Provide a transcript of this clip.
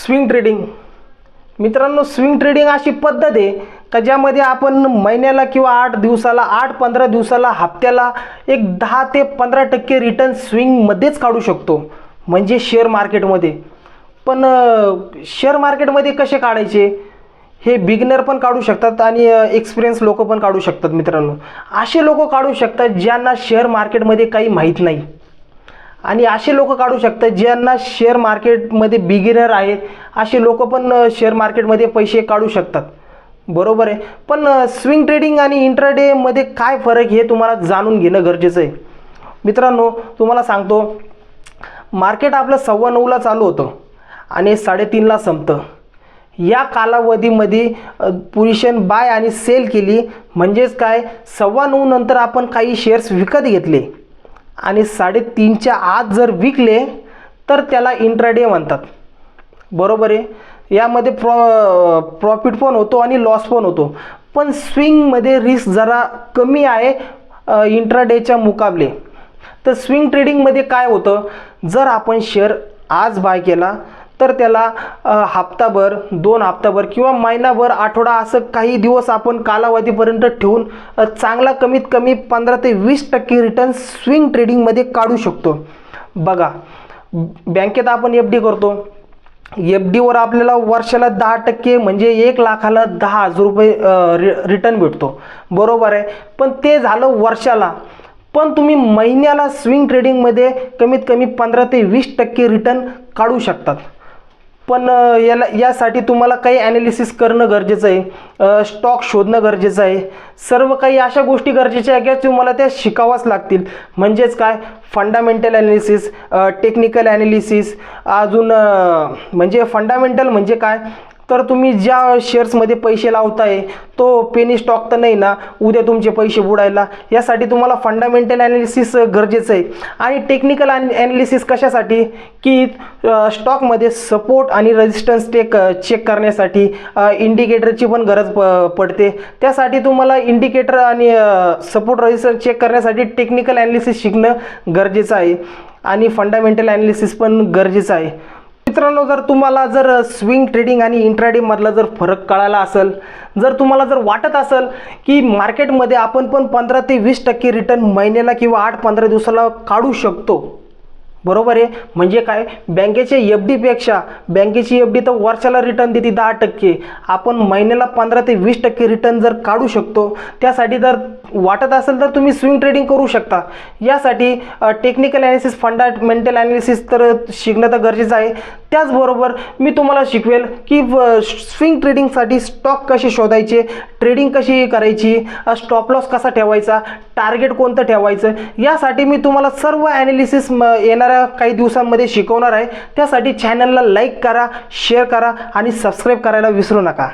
Swing trading. मित्रांनो, swing trading अशी पद्धत आहे का ज्यामध्ये आपण महिन्याला किंवा 8 दिवसाला 8-15 दिवसाला हप्त्याला एक 10 ते 15% रिटर्न स्विंगमध्येच काढू शकतो, म्हणजे शेअर मार्केटमध्ये. पण शेअर मार्केटमध्ये कसे काढायचे हे बिगिनर पण काढू शकतात आणि एक्सपिरियन्स लोक पण काढू शकतात. मित्रांनो, असे लोक काढू शकतात ज्यांना शेअर मार्केटमध्ये काही माहीत नाही, आणि असे लोक काढू शकतात ज्यांना शेअर मार्केटमध्ये बिगिनर आहेत. असे लोक पण शेअर मार्केटमध्ये पैसे काढू शकतात, बरोबर आहे. पण स्विंग ट्रेडिंग आणि इंट्राडेमध्ये काय फरक हे तुम्हाला जाणून घेणं गरजेचं आहे. मित्रांनो, तुम्हाला सांगतो, मार्केट आपलं 9:15ला चालू होतं आणि 3:30ला संपतं. या कालावधीमध्ये पोझिशन बाय आणि सेल केली, म्हणजेच काय 9:15 नंतर आपण काही शेअर्स विकत घेतले आणि 3:30च्या आत जर विकले तर त्याला इंट्राडे म्हणतात, बरोबर आहे. यामध्ये प्रॉफिट पण होतो आणि लॉस पण होतो. पण स्विंगमध्ये रिस्क जरा कमी आहे इंट्राडेच्या मुकाबले. तर स्विंग ट्रेडिंगमध्ये काय होतं, जर आपण शेअर आज बाय केला तर त्याला हप्ताभर, 2 हप्ताभर किंवा महिनाभर, आठवडा असं काही दिवस आपण कालावधीपर्यंत ठेवून चांगला कमीत कमी 15 ते 20% रिटर्न स्विंग ट्रेडिंगमध्ये काढू शकतो. बघा, बँकेत आपण FD करतो, FDवर आपल्याला वर्षाला 10% म्हणजे 1 लाखाला 10,000 रुपये रिटर्न भेटतो, बरोबर आहे. पण ते झालं वर्षाला. पण तुम्ही महिन्याला स्विंग ट्रेडिंगमध्ये कमीत कमी 15 ते 20% रिटर्न काढू शकतात. पण यासाठी तुम्हाला काही ॲनालिसिस करणं गरजेचं आहे, स्टॉक शोधणं गरजेचं आहे, सर्व काही अशा गोष्टी गरजेच्या आहे की तुम्हाला त्या शिकावाच लागतील. म्हणजेच काय, फंडामेंटल ॲनालिसिस, टेक्निकल ॲनालिसिस. अजून म्हणजे फंडामेंटल म्हणजे काय, तर तुम्ही ज्या शेअर्समध्ये पैसे लावताय तो पेनी स्टॉक तर नाही ना उद्या तुमचे पैसे बुडायला. यासाठी तुम्हाला फंडामेंटल ॲनालिसिस गरजेचं आहे. आणि टेक्निकल ॲनालिसिस कशासाठी, की स्टॉकमध्ये सपोर्ट आणि रेजिस्टन्स चेक करण्यासाठी इंडिकेटरची पण गरज पडते. त्यासाठी तुम्हाला इंडिकेटर आणि सपोर्ट रेजिस्टन्स चेक करण्यासाठी टेक्निकल ॲनालिसिस शिकणं गरजेचं आहे आणि फंडामेंटल ॲनालिसिस पण गरजेचं आहे. मित्रांनो, जर स्विंग ट्रेडिंग आणि इंट्राडे मधला जर फरक कळाला असेल, जर तुम्हाला जर वाटत असेल की मार्केटमध्ये आपण पण 15 ते 20% रिटर्न महिन्याला किंवा 8-15 दिवसाला काढू शकतो, बरोबर आहे. म्हणजे काय, बँकेच्या FD पेक्षा बँकेची FD तर वर्षाला रिटर्न देते 10%, आपण महिन्याला 15 ते 20% रिटर्न जर काढू शकतो. त्यासाठी जर वाटत असेल तर तुम्ही स्विंग ट्रेडिंग करू शकता. यासाठी टेक्निकल ॲनालिसिस, फंडामेंटल ॲनालिसिस तर शिकणं तर गरजेचं आहे. त्याचबरोबर मी तुम्हाला शिकवेल की स्विंग ट्रेडिंगसाठी स्टॉक कसे शोधायचे, ट्रेडिंग कशी करायची, स्टॉप लॉस कसा ठेवायचा, टार्गेट कोणतं ठेवायचं, यासाठी मी तुम्हाला सर्व ॲनालिसिस येणाऱ्या काही दिवसांमध्ये शिकवणार आहे. त्यासाठी चॅनलला लाईक करा, शेअर करा आणि सबस्क्राईब करायला विसरू नका.